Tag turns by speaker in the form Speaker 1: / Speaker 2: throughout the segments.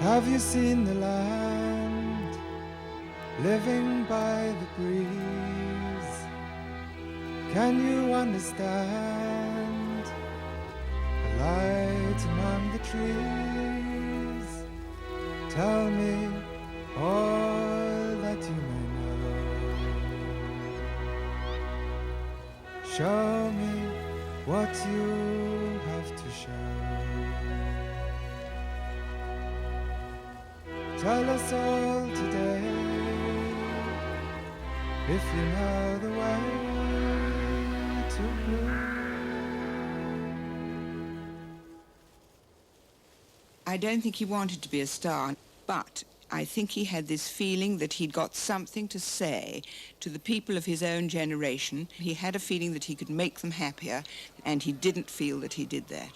Speaker 1: Have you seen the land living by the breeze? Can you understand the light among the trees? Tell me all that you may know. Show me what you have to show. Tell us all today, if you know the way to blue.
Speaker 2: I don't think he wanted to be a star, but I think he had this feeling that he'd got something to say to the people of his own generation. He had a feeling that he could make them happier, and he didn't feel that he did that.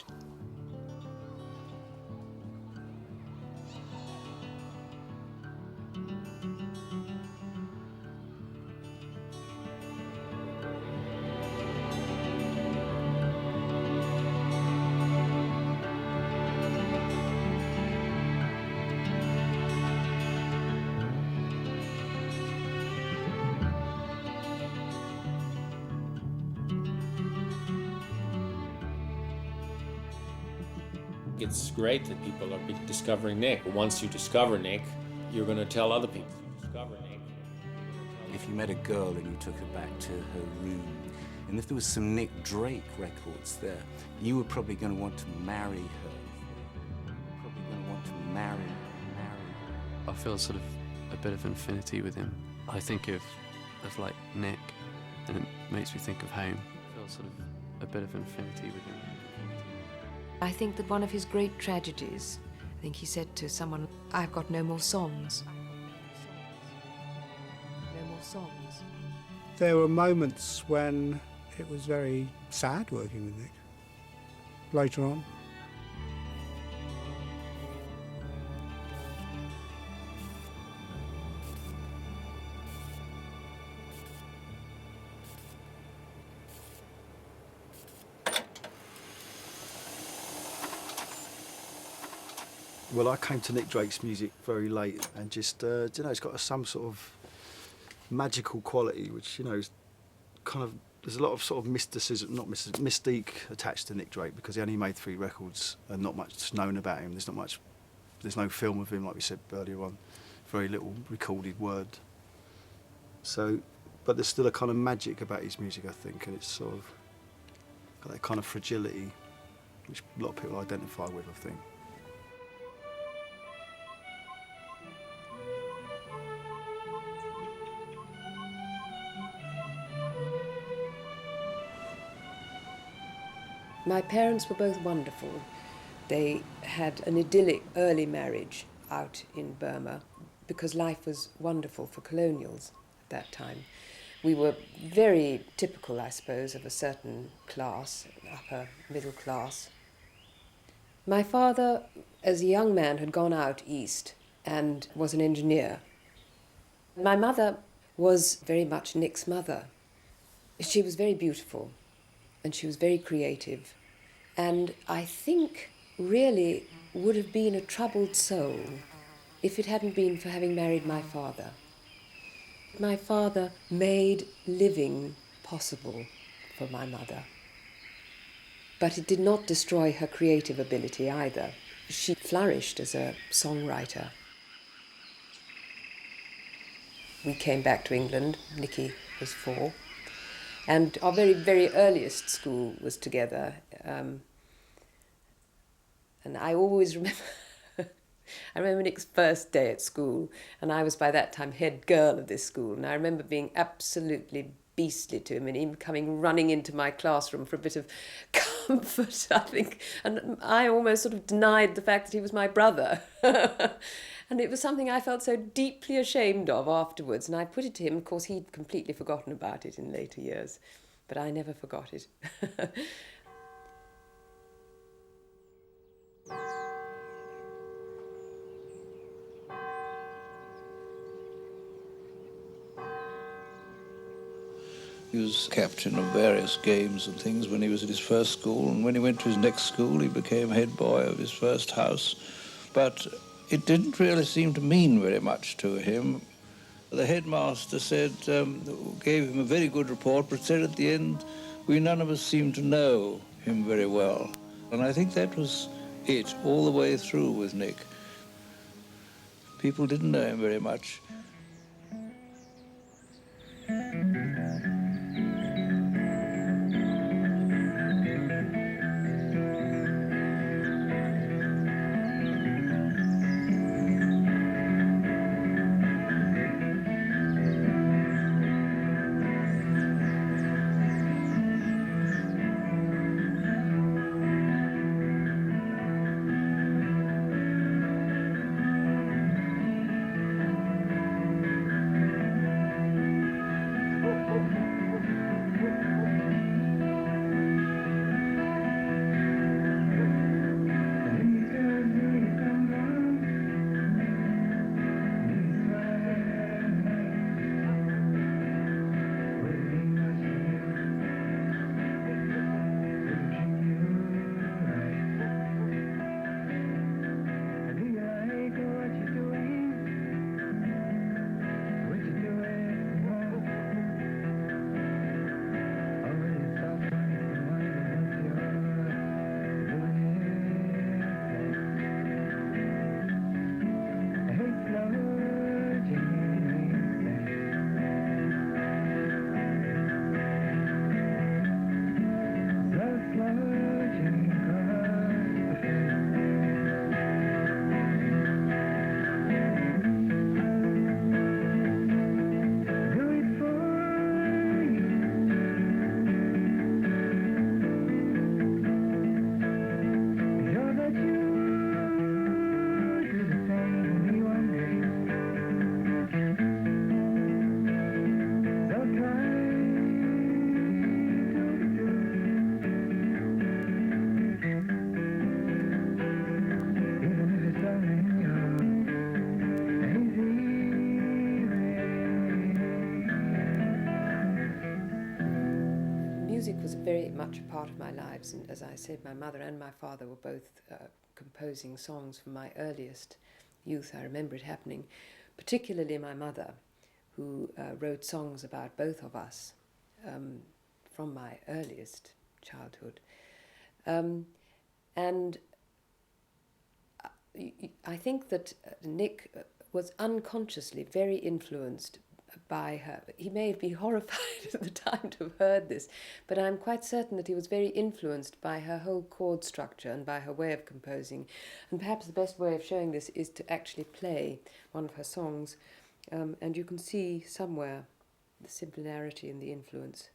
Speaker 3: It's great that people are discovering Nick. Once you discover Nick, you're going to tell other people.
Speaker 4: If you met a girl and you took her back to her room, and if there was some Nick Drake records there, you were probably going to want to marry her.
Speaker 5: I feel sort of a bit of infinity with him. I think of like Nick, and it makes me think of home. I feel sort of a bit of infinity with him.
Speaker 6: I think that one of his great tragedies, I think he said to someone, "I've got no more songs." No more songs.
Speaker 7: There were moments when it was very sad working with Nick. Later on.
Speaker 8: Well, I came to Nick Drake's music very late, and just, you know, it's got some sort of magical quality, which, you know, is kind of, there's a lot of sort of mysticism, not mystique attached to Nick Drake, because he only made 3 records and not much known about him. There's no film of him, like we said earlier on, very little recorded word. So, but there's still a kind of magic about his music, I think, and it's sort of got that kind of fragility, which a lot of people identify with, I think.
Speaker 6: My parents were both wonderful. They had an idyllic early marriage out in Burma because life was wonderful for colonials at that time. We were very typical, I suppose, of a certain class, upper middle class. My father, as a young man, had gone out east and was an engineer. My mother was very much Nick's mother. She was very beautiful, and she was very creative, and I think really would have been a troubled soul if it hadn't been for having married my father. My father made living possible for my mother, but it did not destroy her creative ability either. She flourished as a songwriter. We came back to England. Nicky was 4. And our very, very earliest school was together. And I always remember, I remember Nick's first day at school, and I was by that time head girl of this school, and I remember being absolutely beastly to him and him coming running into my classroom for a bit of comfort, I think. And I almost sort of denied the fact that he was my brother. And it was something I felt so deeply ashamed of afterwards. And I put it to him. Of course, he'd completely forgotten about it in later years. But I never forgot it.
Speaker 9: He was captain of various games and things when he was at his first school. And when he went to his next school, he became head boy of his first house. But It didn't really seem to mean very much to him. The headmaster said, gave him a very good report, but said at the end, we none of us seemed to know him very well. And I think that was it all the way through with Nick. People didn't know him very much.
Speaker 6: Music was very much a part of my lives, and as I said, my mother and my father were both composing songs from my earliest youth. I remember it happening, particularly my mother, who wrote songs about both of us from my earliest childhood. And I think that Nick was unconsciously very influenced by her. He may have been horrified at the time to have heard this, but I'm quite certain that he was very influenced by her whole chord structure and by her way of composing. And perhaps the best way of showing this is to actually play one of her songs, and you can see somewhere the similarity and the influence.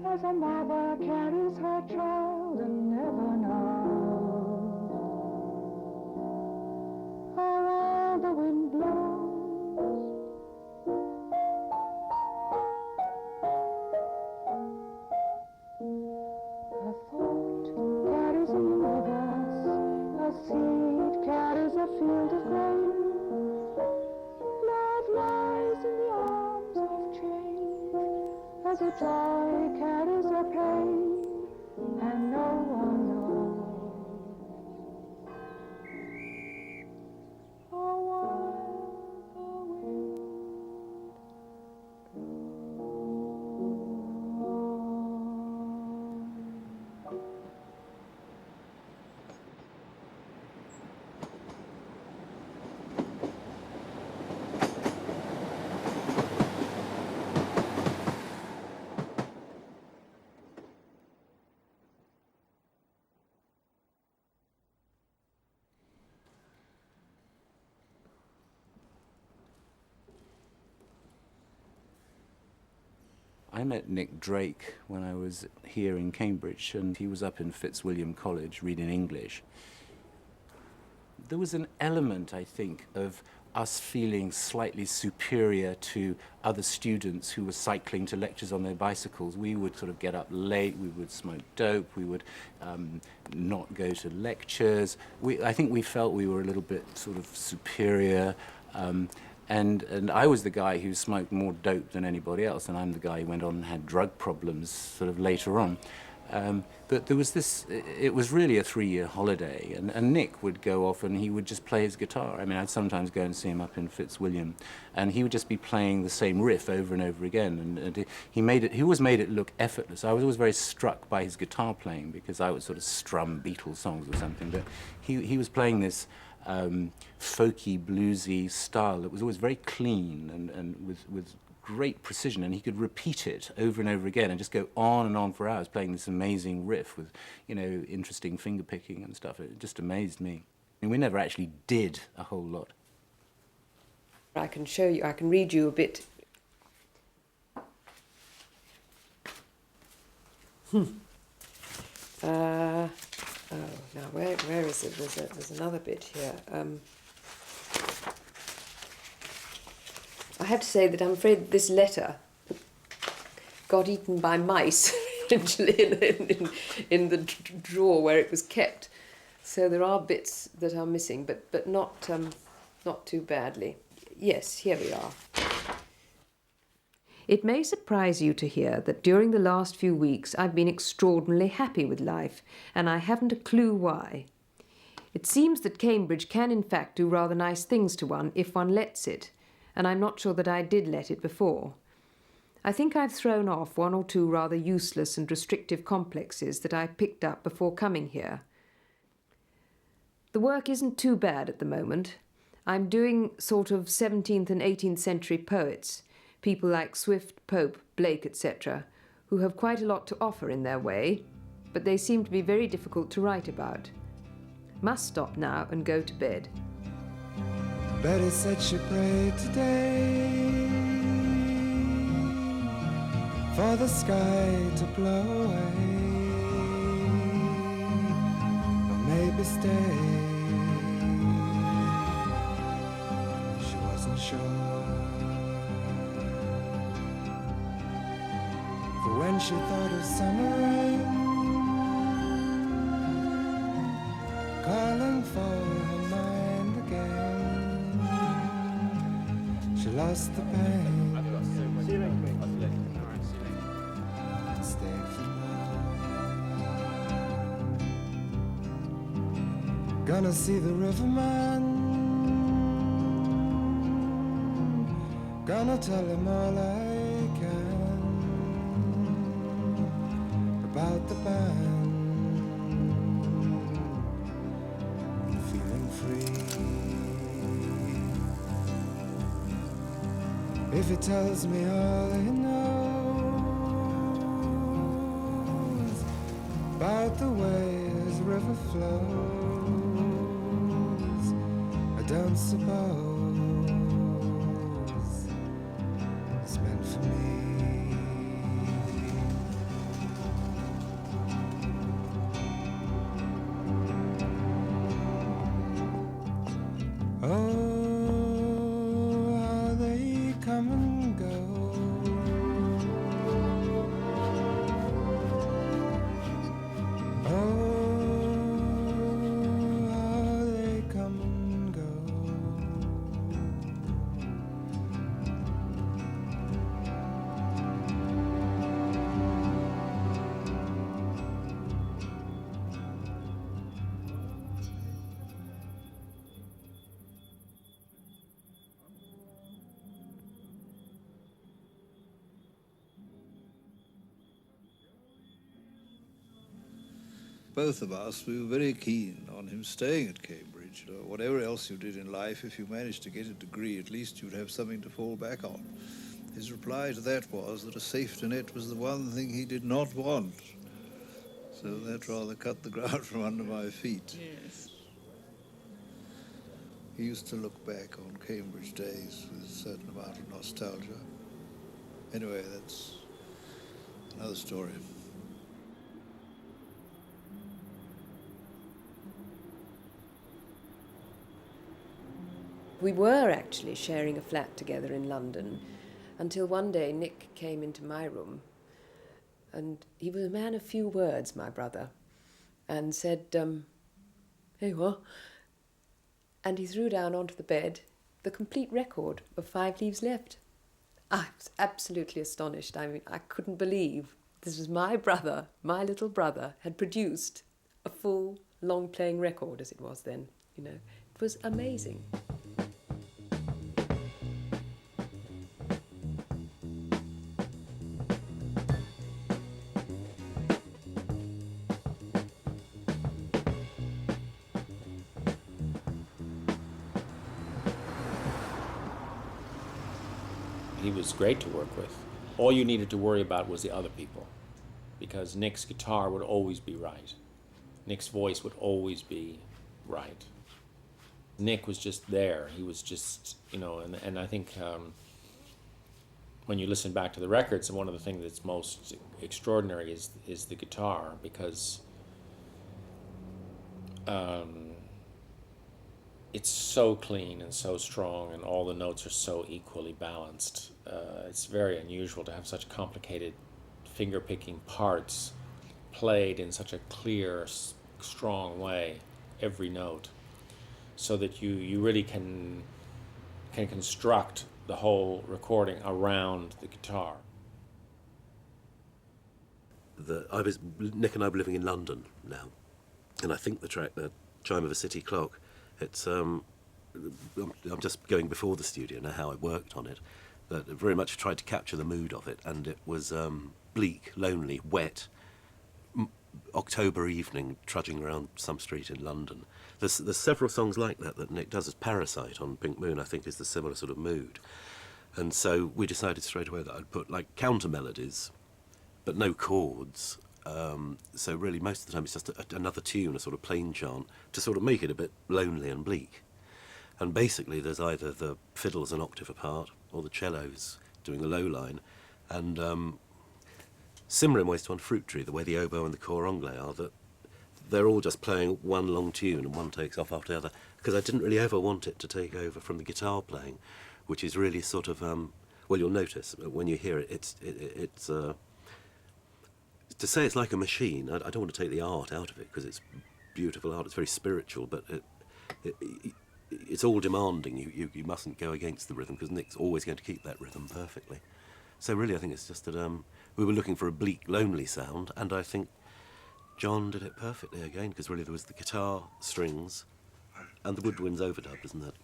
Speaker 10: As a mother carries her child and never knows, around the wind blows. A thought carries a universe, a seed carries a field of grain. Love lies in the arms of change, as a joy carries a pain, and no one knows. Oh, while the wind
Speaker 4: I met Nick Drake when I was here in Cambridge, and he was up in Fitzwilliam College reading English. There was an element, I think, of us feeling slightly superior to other students who were cycling to lectures on their bicycles. We would sort of get up late, we would smoke dope, we would not go to lectures. I think we felt we were a little bit sort of superior. And I was the guy who smoked more dope than anybody else, and I'm the guy who went on and had drug problems sort of later on. But there was this, it was really a 3-year holiday, and Nick would go off and he would just play his guitar. I mean, I'd sometimes go and see him up in Fitzwilliam, and he would just be playing the same riff over and over again, and he always made it look effortless. I was always very struck by his guitar playing, because I would sort of strum Beatles songs or something, but he was playing this folky, bluesy style that was always very clean and with great precision, and he could repeat it over and over again and just go on and on for hours playing this amazing riff with, you know, interesting finger picking and stuff. It just amazed me. I mean, we never actually did a whole lot.
Speaker 6: I can show you, I can read you a bit. Oh, now where is it? There's another bit here. I have to say that I'm afraid this letter got eaten by mice eventually in the drawer where it was kept. So there are bits that are missing, but not too badly. Yes, here we are. It may surprise you to hear that during the last few weeks I've been extraordinarily happy with life, and I haven't a clue why. It seems that Cambridge can in fact do rather nice things to one if one lets it, and I'm not sure that I did let it before. I think I've thrown off 1 or 2 rather useless and restrictive complexes that I picked up before coming here. The work isn't too bad at the moment. I'm doing sort of 17th and 18th century poets, people like Swift, Pope, Blake, etc., who have quite a lot to offer in their way, but they seem to be very difficult to write about. Must stop now and go to bed.
Speaker 1: Betty said she prayed today for the sky to blow away, or maybe stay. She wasn't sure, for when she thought of summer rain calling for her mind again, she lost the pain. Stay for now. Gonna see the riverman. Gonna tell him all I can about the band. Feeling free. If he tells me all he knows about the way his river flows, I don't suppose it's meant for me. Oh, how they come and go. Oh, how they come and go.
Speaker 9: Both of us, we were very keen on him staying at Cambridge. Whatever else you did in life, if you managed to get a degree, at least you'd have something to fall back on. His reply to that was that a safety net was the one thing he did not want. So that rather cut the ground from under my feet.
Speaker 2: Yes.
Speaker 9: He used to look back on Cambridge days with a certain amount of nostalgia. Anyway, that's another story.
Speaker 6: We were actually sharing a flat together in London until one day Nick came into my room, and he was a man of few words, my brother, and said, "Hey, what?" And he threw down onto the bed the complete record of Five Leaves Left. I was absolutely astonished. I mean, I couldn't believe this was my brother, my little brother, had produced a full, long-playing record, as it was then, you know. It was amazing.
Speaker 3: He was great to work with. All you needed to worry about was the other people, because Nick's guitar would always be right. Nick's voice would always be right. Nick was just there. He was just, you know, and I think when you listen back to the records, and one of the things that's most extraordinary is the guitar, because it's so clean and so strong, and all the notes are so equally balanced. It's very unusual to have such complicated finger-picking parts played in such a clear, strong way, every note, so that you really can construct the whole recording around the guitar.
Speaker 11: Nick and I were living in London now, and I think the track, the Chime of a City Clock, it's I'm just going before the studio now how I worked on it, but very much tried to capture the mood of it, and it was bleak, lonely, wet, October evening, trudging around some street in London. There's several songs like that Nick does. As Parasite on Pink Moon, I think, is the similar sort of mood, and so we decided straight away that I'd put like counter melodies, but no chords. So really most of the time it's just another tune, a sort of plain chant, to sort of make it a bit lonely and bleak. And basically there's either the fiddles an octave apart or the cellos doing the low line, and similar in ways to on Fruit Tree, the way the oboe and the cor anglais are, that they're all just playing one long tune and one takes off after the other, because I didn't really ever want it to take over from the guitar playing, which is really sort of, well, you'll notice when you hear it, it's to say it's like a machine, I don't want to take the art out of it, because it's beautiful art, it's very spiritual, but it's all demanding. You mustn't go against the rhythm, because Nick's always going to keep that rhythm perfectly. So really I think it's just that we were looking for a bleak, lonely sound, and I think John did it perfectly again, because really there was the guitar, strings, and the woodwinds overdub, isn't it?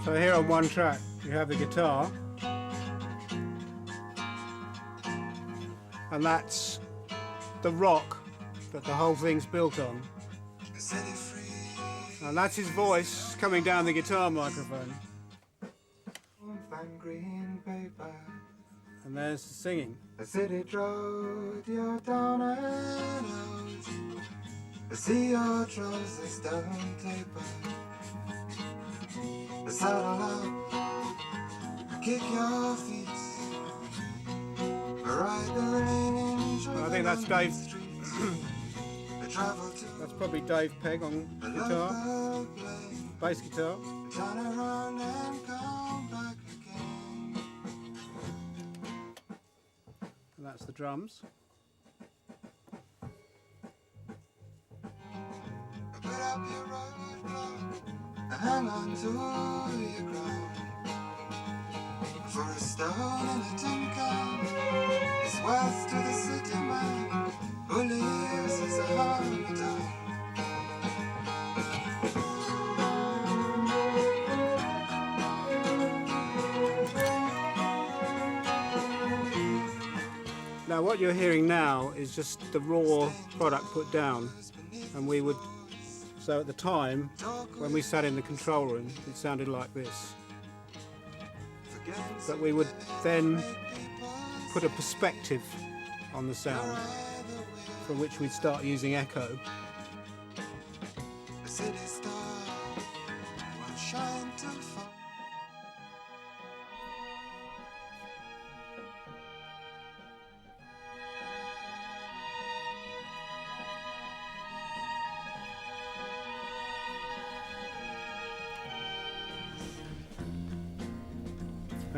Speaker 7: So here on one track you have the guitar, and that's the rock that the whole thing's built on. And that's his voice coming down the guitar microphone. And there's the singing.
Speaker 1: The city drought, you're down and out. I see your trousers down taper. The saddle up, kick your feet. Ride the range.
Speaker 7: I think that's Dave. That's probably Dave Pegg on guitar, bass guitar.
Speaker 1: Turn around and come back again.
Speaker 7: And that's the drums.
Speaker 1: Put up your roadblock and hang on to your ground. For a stone in a tin can is worth to the city man who lives as a harmattan.
Speaker 7: Now what you're hearing now is just the raw product put down, and we would, so at the time when we sat in the control room it sounded like this, but we would then put a perspective on the sound from which we'd start using echo.
Speaker 1: The city star will shine till fall.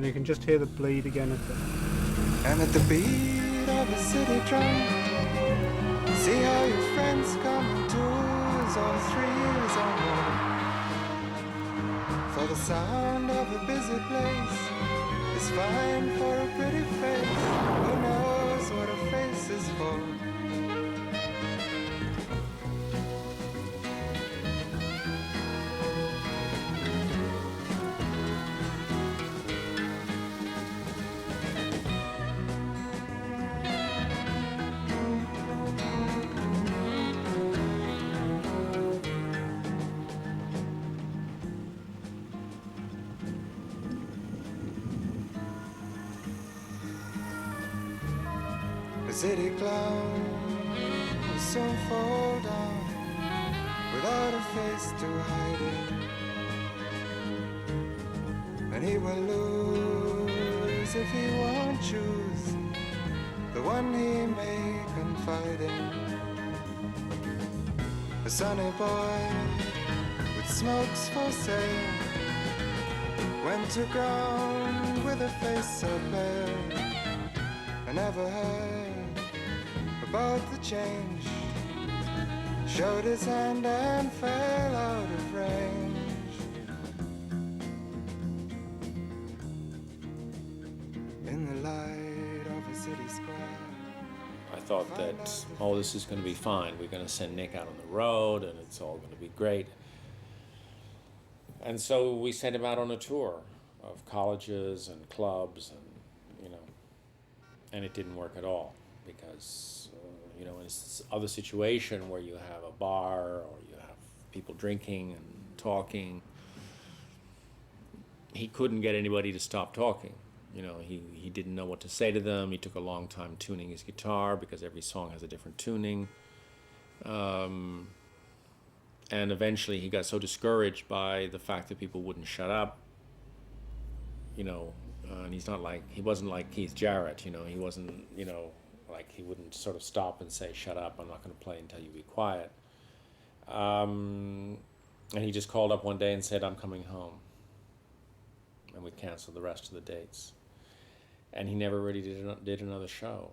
Speaker 7: and you can just hear the bleed again at the...
Speaker 1: And at the beat of a city drum, see how your friends come in twos or threes or more. For the sound of a busy place is fine for a pretty face. Who knows what a face is for? The city clown will soon fall down without a face to hide it, and he will lose if he won't choose the one he may confide in. A sunny boy with smokes for sale went to ground with a face so pale. I never heard about the change, showed his hand and fell out of range. In the light of a city square,
Speaker 3: I thought that, oh, this is going to be fine. We're going to send Nick out on the road, and it's all going to be great. And so we sent him out on a tour of colleges and clubs, and and it didn't work at all, because in this other situation where you have a bar or you have people drinking and talking, he couldn't get anybody to stop talking. He didn't know what to say to them. He took a long time tuning his guitar because every song has a different tuning. And eventually he got so discouraged by the fact that people wouldn't shut up, and he wasn't like Keith Jarrett, he wasn't, like he wouldn't sort of stop and say, shut up, I'm not going to play until you be quiet. And he just called up one day and said, I'm coming home. And we canceled the rest of the dates. And he never really did another show.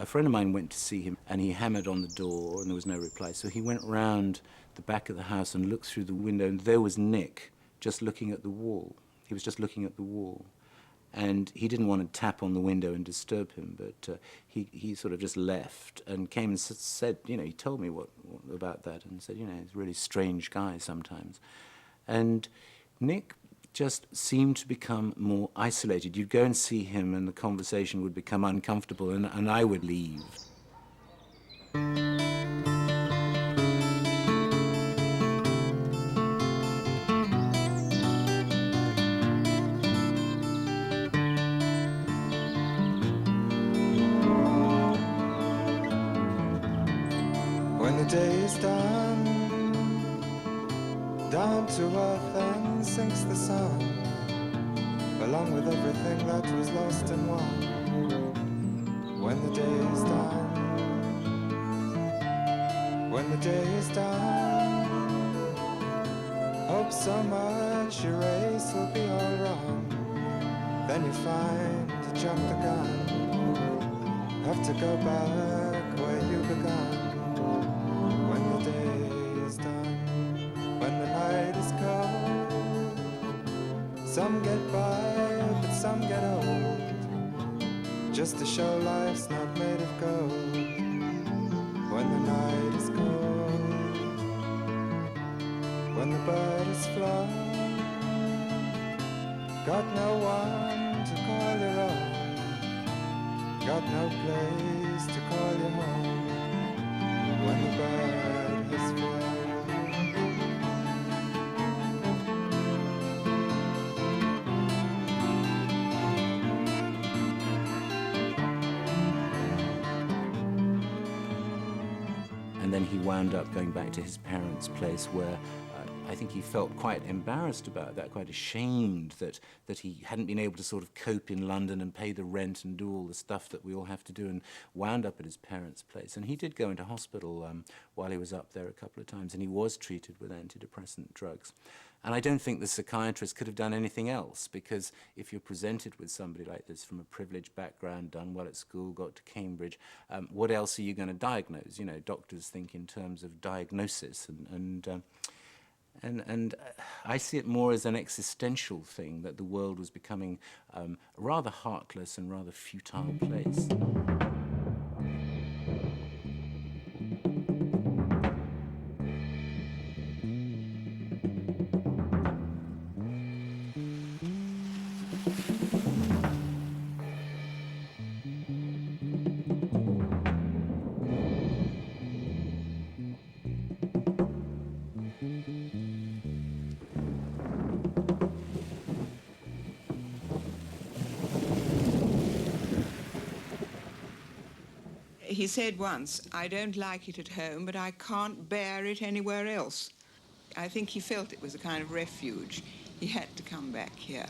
Speaker 4: A friend of mine went to see him, and he hammered on the door, and there was no reply. So he went round the back of the house and looked through the window, and there was Nick just looking at the wall. He was just looking at the wall. And he didn't want to tap on the window and disturb him, but he sort of just left and came and said, he told me what about that, and said, he's a really strange guy sometimes. And Nick just seemed to become more isolated. You'd go and see him and the conversation would become uncomfortable, and I would leave.
Speaker 1: when the day is done, down to earth and sinks the sun, along with everything that was lost and won. When the day is done, when the day is done, hope so much your race will be all wrong. Then you find you jumped the gun, have to go back where you began. When the day is done, when the night is cold, some get by, but some get old, just to show life's not made of gold. When the night is cold, when the bird is flown, got no one to call your own, got no place to call your home. When the bird has flown.
Speaker 4: And then he wound up going back to his parents' place where I think he felt quite embarrassed about that, quite ashamed that he hadn't been able to sort of cope in London and pay the rent and do all the stuff that we all have to do, and wound up at his parents' place. And he did go into hospital while he was up there a couple of times, and he was treated with antidepressant drugs. And I don't think the psychiatrist could have done anything else, because if you're presented with somebody like this from a privileged background, done well at school, got to Cambridge, what else are you going to diagnose? You know, doctors think in terms of diagnosis, and I see it more as an existential thing, that the world was becoming a rather heartless and rather futile place.
Speaker 2: He said once, "I don't like it at home, but I can't bear it anywhere else." I think he felt it was a kind of refuge. He had to come back here.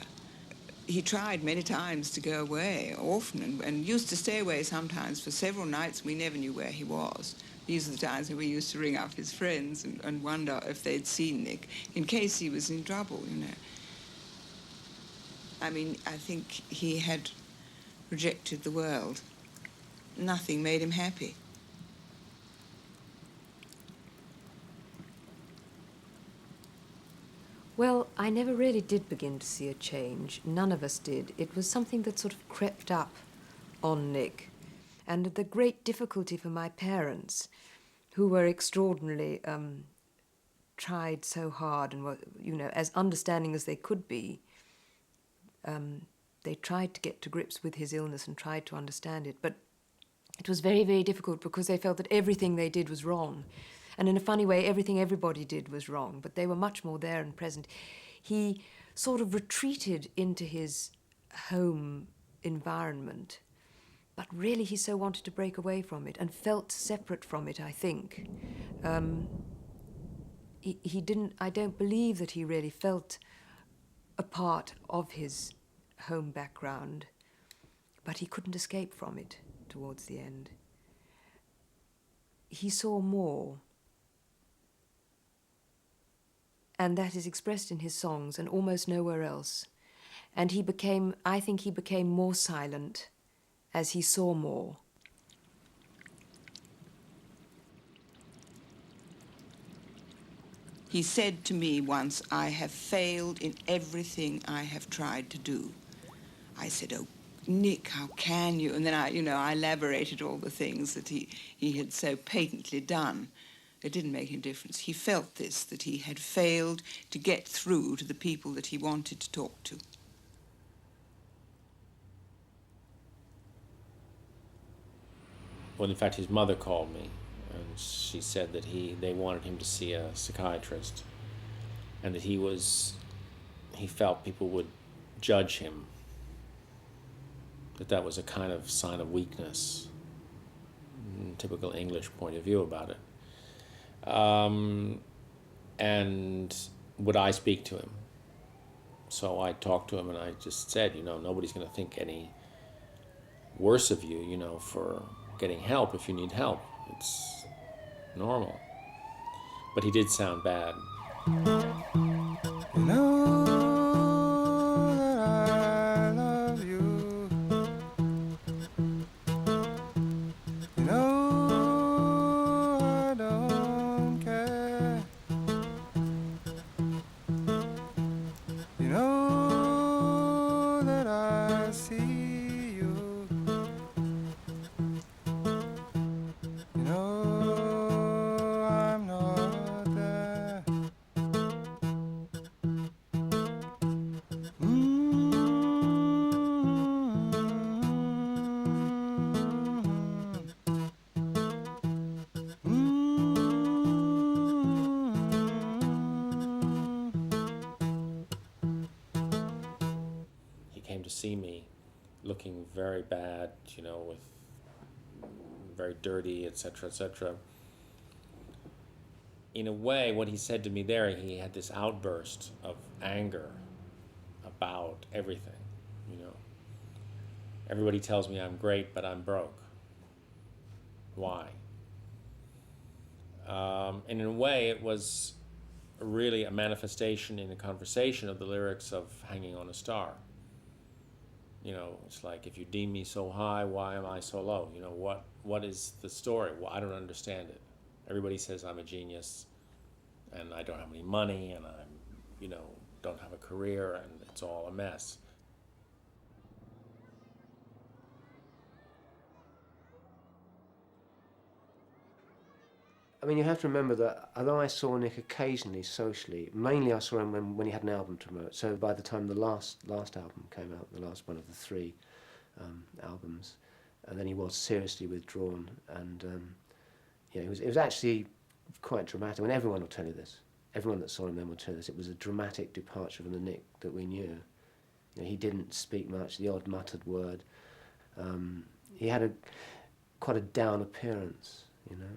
Speaker 2: He tried many times to go away, often, and used to stay away sometimes for several nights. We never knew where he was. These are the times when we used to ring up his friends and wonder if they'd seen Nick, in case he was in trouble, you know. I mean, I think he had rejected the world. Nothing made him happy.
Speaker 6: Well, I never really did begin to see a change. None of us did. It was something that sort of crept up on Nick. And the great difficulty for my parents, who were extraordinarily tried so hard and were, you know, as understanding as they could be, they tried to get to grips with his illness and tried to understand it. But it was very, very difficult because they felt that everything they did was wrong. And in a funny way, everything everybody did was wrong, but they were much more there and present. He sort of retreated into his home environment, but really he so wanted to break away from it and felt separate from it, I think. He didn't, I don't believe that he really felt a part of his home background, but he couldn't escape from it towards the end. He saw more, and that is expressed in his songs and almost nowhere else. And he became, I think he became more silent as he saw more.
Speaker 2: He said to me once, "I have failed in everything I have tried to do." I said, "Oh, Nick, how can you?" And then I elaborated all the things that he had so patently done. It didn't make any difference. He felt this, that he had failed to get through to the people that he wanted to talk to.
Speaker 3: Well, in fact, his mother called me, and she said that they wanted him to see a psychiatrist, and that he felt people would judge him, that was a kind of sign of weakness, typical English point of view about it. And would I speak to him? So I talked to him and I just said, nobody's going to think any worse of you, for getting help if you need help. It's normal. But he did sound bad.
Speaker 1: You know that I love you. You know I don't care. You know that I see you. You know I'm not there.
Speaker 3: He came to see me looking very bad, with very dirty, etc., etc. in a way, what he said to me there, he had this outburst of anger about everything, you know. Everybody tells me I'm great, but I'm broke. Why? And in a way, it was really a manifestation in a conversation of the lyrics of Hanging on a Star. You know, it's like, if you deem me so high, why am I so low? You know, what is the story? Well, I don't understand it. Everybody says I'm a genius, and I don't have any money, and I'm, you know, don't have a career, and it's all a mess.
Speaker 12: I mean, you have to remember that although I saw Nick occasionally socially, mainly I saw him when he had an album to promote. So by the time the last album came out, the last one of the 3 albums, and then he was seriously withdrawn, and you know, it was actually quite dramatic. I mean, everyone will tell you this. Everyone that saw him then will tell you this. It was a dramatic departure from the Nick that we knew. You know, he didn't speak much, the odd muttered word. He had quite a down appearance, you know.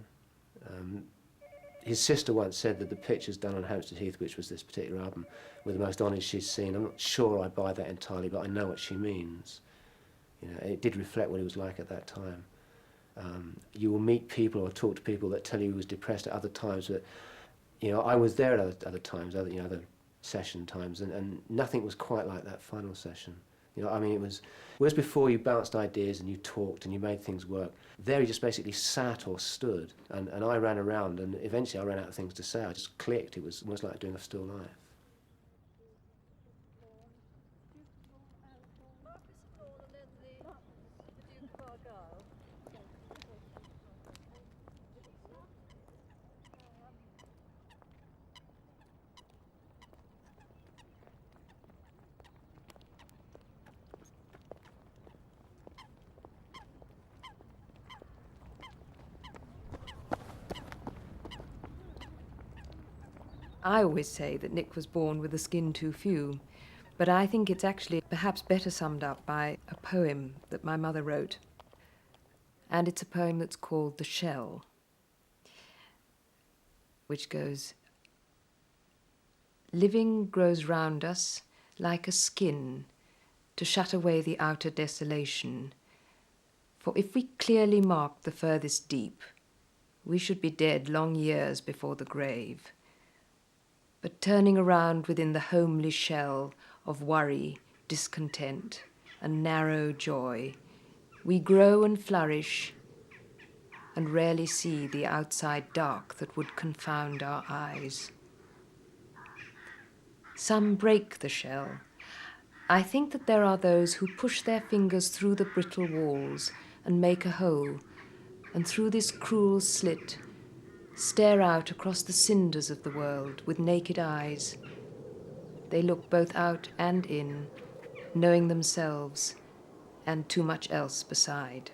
Speaker 12: His sister once said that the pictures done on Hampstead Heath, which was this particular album, were the most honest she's seen. I'm not sure I buy that entirely, but I know what she means. You know, it did reflect what he was like at that time. You will meet people or talk to people that tell you he was depressed at other times, but you know, I was there at other times, other session times, and nothing was quite like that final session. You know, I mean, whereas before you bounced ideas and you talked and you made things work, there you just basically sat or stood, and I ran around, and eventually I ran out of things to say. I just clicked. It was almost like doing a still life.
Speaker 6: I always say that Nick was born with a skin too few, but I think it's actually perhaps better summed up by a poem that my mother wrote. And it's a poem that's called The Shell, which goes, "Living grows round us like a skin to shut away the outer desolation. For if we clearly marked the furthest deep, we should be dead long years before the grave. But turning around within the homely shell of worry, discontent, and narrow joy, we grow and flourish and rarely see the outside dark that would confound our eyes. Some break the shell. I think that there are those who push their fingers through the brittle walls and make a hole, and through this cruel slit stare out across the cinders of the world with naked eyes. They look both out and in, knowing themselves and too much else beside."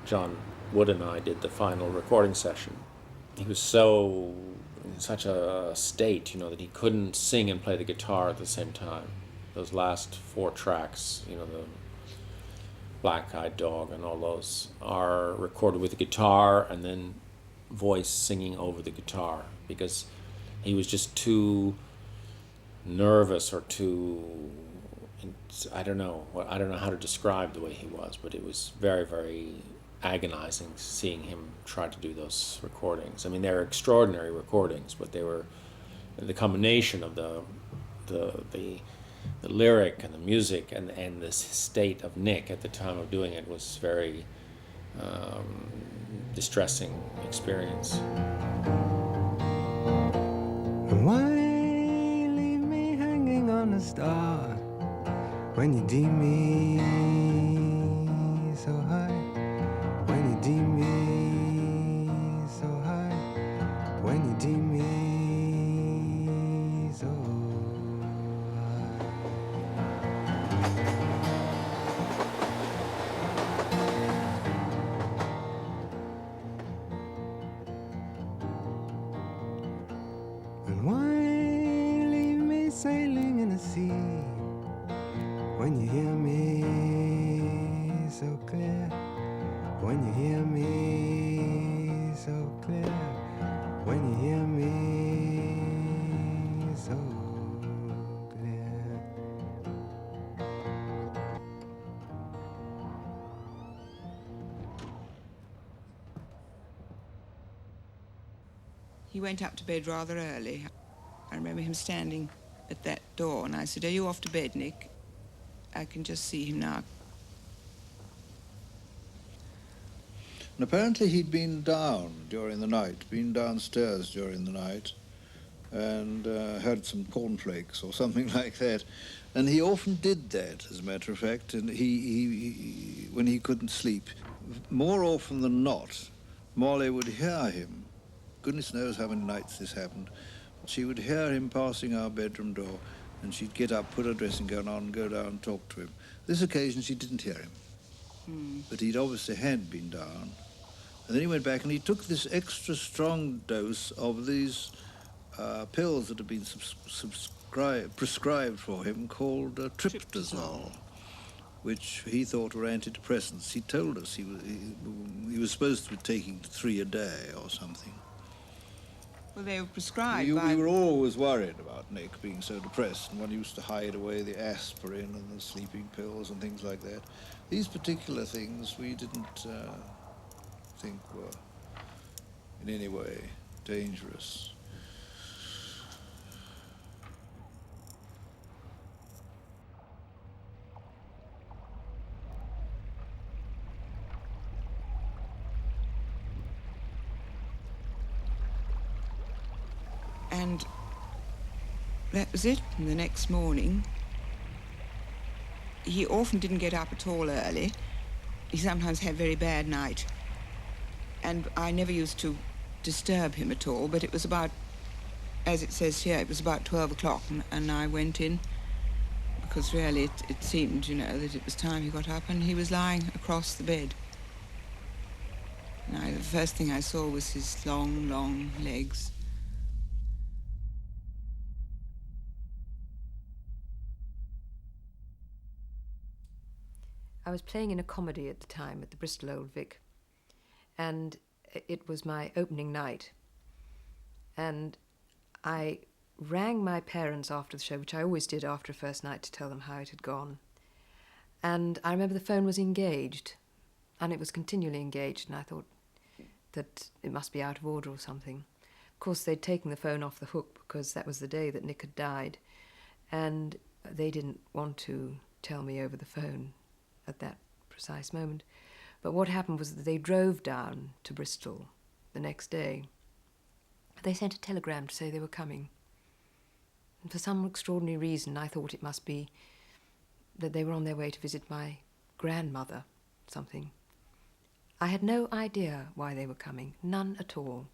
Speaker 3: John Wood and I did the final recording session. He was so in such a state, you know, that he couldn't sing and play the guitar at the same time. Those last 4 tracks, you know, the Black-Eyed Dog and all those are recorded with the guitar and then voice singing over the guitar, because he was just too nervous or too, I don't know how to describe the way he was, but it was very, very agonizing seeing him try to do those recordings. I mean, they're extraordinary recordings, but they were the combination of the lyric and the music and the state of Nick at the time of doing it was very distressing experience.
Speaker 1: Why leave me hanging on a star when you deem me so high? When you deem me so high? When you deem me so And why leave me sailing in a sea when you hear me so when you hear me so clear, when you hear me so clear.
Speaker 2: He went up to bed rather early. I remember him standing at that door, and I said, "Are you off to bed, Nick?" I can just see him now.
Speaker 9: And apparently he'd been down during the night, been downstairs during the night, and had some cornflakes or something like that. And he often did that, as a matter of fact, and he when he couldn't sleep. More often than not, Molly would hear him. Goodness knows how many nights this happened. She would hear him passing our bedroom door, and she'd get up, put her dressing gown on, and go down and talk to him. This occasion she didn't hear him, but he'd obviously had been down. And then he went back and he took this extra strong dose of these pills that had been prescribed for him called triptazole, which he thought were antidepressants. He told us he was supposed to be taking 3 a day or something.
Speaker 2: Well, they were prescribed
Speaker 9: We were always worried about Nick being so depressed, and one used to hide away the aspirin and the sleeping pills and things like that. These particular things we didn't think were in any way dangerous.
Speaker 2: And that was it. And the next morning, he often didn't get up at all early. He sometimes had a very bad night. And I never used to disturb him at all, but it was about, as it says here, it was about 12 o'clock, and I went in, because really it seemed, you know, that it was time he got up, and he was lying across the bed. And the first thing I saw was his long, long legs.
Speaker 6: I was playing in a comedy at the time at the Bristol Old Vic, and it was my opening night. And I rang my parents after the show, which I always did after a first night, to tell them how it had gone. And I remember the phone was engaged, and it was continually engaged, and I thought that it must be out of order or something. Of course, they'd taken the phone off the hook because that was the day that Nick had died, and they didn't want to tell me over the phone at that precise moment. But what happened was that they drove down to Bristol the next day. They sent a telegram to say they were coming. And for some extraordinary reason, I thought it must be that they were on their way to visit my grandmother, something. I had no idea why they were coming, none at all.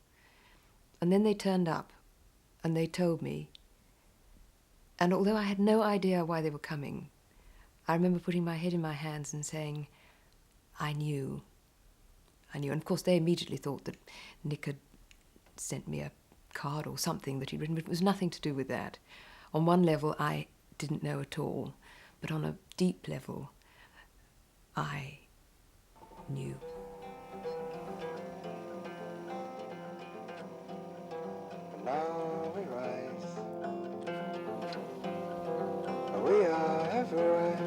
Speaker 6: And then they turned up, and they told me. And although I had no idea why they were coming, I remember putting my head in my hands and saying, I knew. And of course they immediately thought that Nick had sent me a card or something that he'd written, but it was nothing to do with that. On one level, I didn't know at all, but on a deep level, I knew.
Speaker 1: Now we rise, we are everywhere.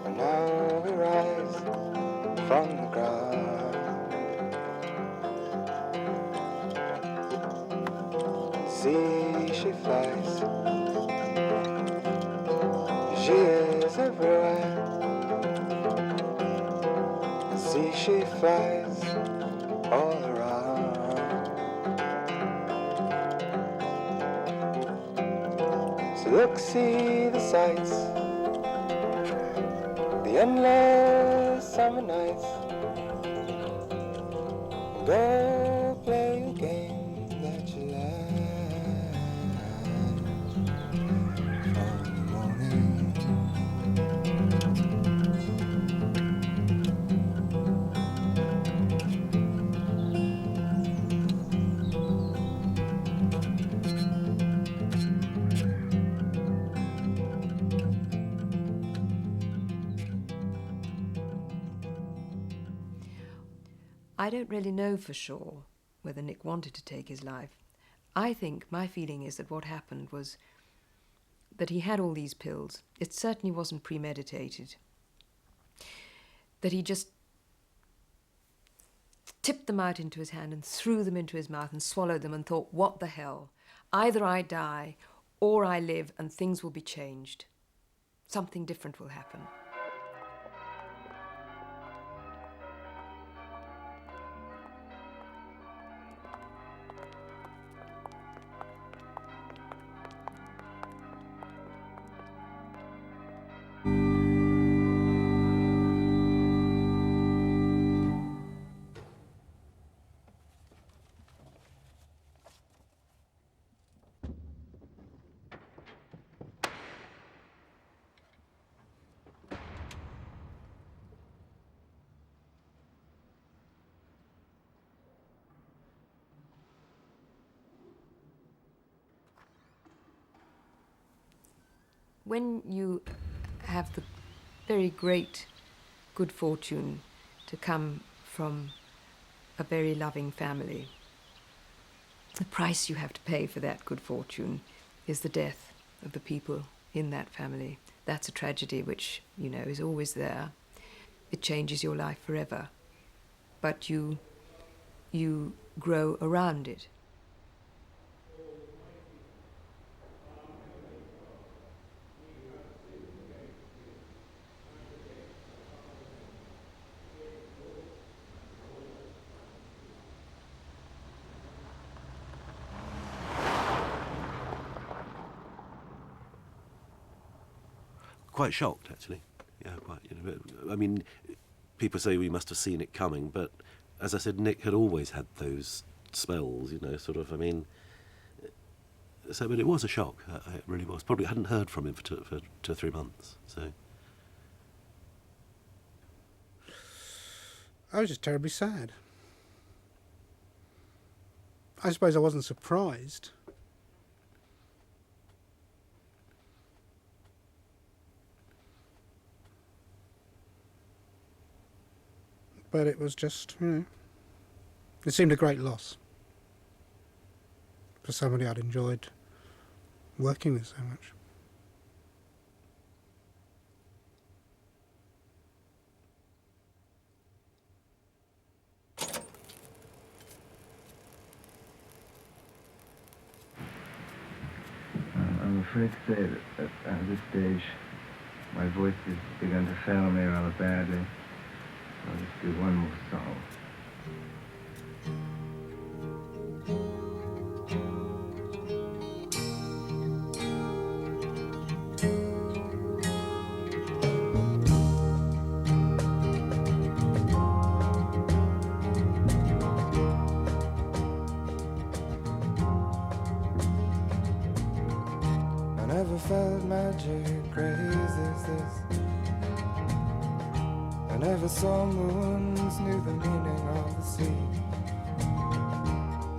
Speaker 1: And now we rise from the ground. See, she flies. She is everywhere. See, she flies all around. So look, see the sights, the endless summer nights. Go play a game that you like from the morning.
Speaker 6: I don't really know for sure whether Nick wanted to take his life. I think my feeling is that what happened was that he had all these pills. It certainly wasn't premeditated. That he just tipped them out into his hand and threw them into his mouth and swallowed them and thought, what the hell? Either I die or I live and things will be changed. Something different will happen. When you have the very great good fortune to come from a very loving family, the price you have to pay for that good fortune is the death of the people in that family. That's a tragedy which, you know, is always there. It changes your life forever. But you grow around it.
Speaker 11: Quite shocked, actually. Yeah, quite. You know, I mean, people say we must have seen it coming, but as I said, Nick had always had those spells. You know, sort of. I mean, so but it was a shock. It really was. Probably hadn't heard from him for 2 or 3 months. So
Speaker 7: I was just terribly sad. I suppose I wasn't surprised. But it was just, you know, it seemed a great loss for somebody I'd enjoyed working with so much.
Speaker 13: I'm afraid to say that at this stage, my voice has begun to fail me rather badly. I'll just do one more song.
Speaker 1: I never felt magic crazy as this. I never saw moons, knew the meaning of the sea.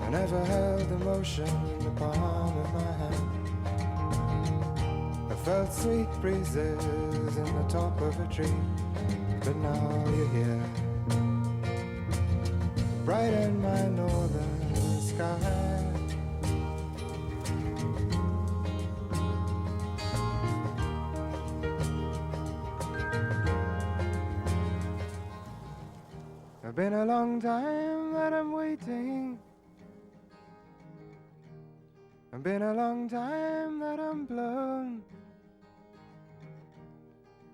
Speaker 1: I never held emotion in the palm of my hand. I felt sweet breezes in the top of a tree. But now you're here, bright in my northern sky. It's been a long time that I'm waiting. It's been a long time that I'm blown.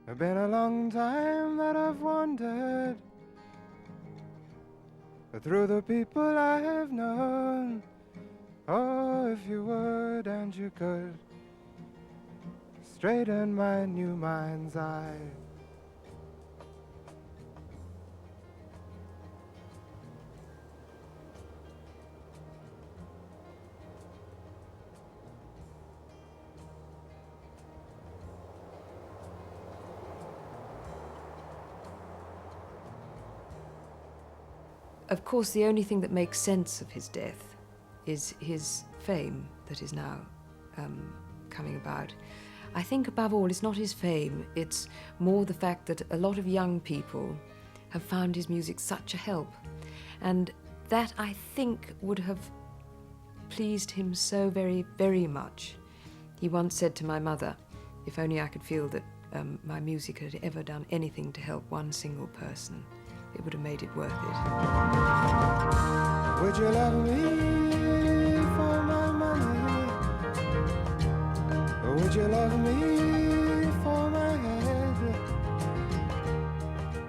Speaker 1: It's been a long time that I've wandered through the people I have known. Oh, if you would and you could straighten my new mind's eye.
Speaker 6: Of course, the only thing that makes sense of his death is his fame that is now coming about. I think above all, it's not his fame, it's more the fact that a lot of young people have found his music such a help. And that, I think, would have pleased him so very, very much. He once said to my mother, if only I could feel that my music had ever done anything to help one single person, it would have made it worth it.
Speaker 1: Would you love me for my money? Or would you love me for my head?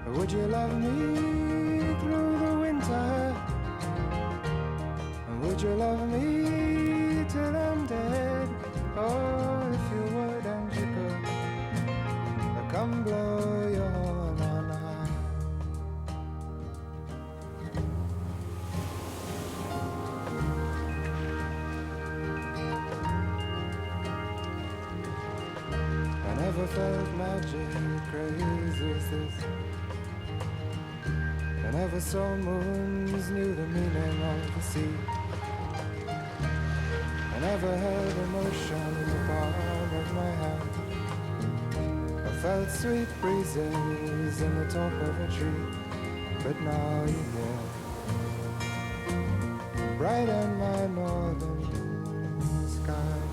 Speaker 1: Or would you love me through the winter? Or would you love me till I'm dead? Oh, if you would and you could, come blow your horn on high. I never felt magic crazy as this. I never saw moons, knew the meaning of the sea. I never held emotion in the palm of my hand. I felt sweet breezes in the top of a tree. But now you're here, brighten my northern sky.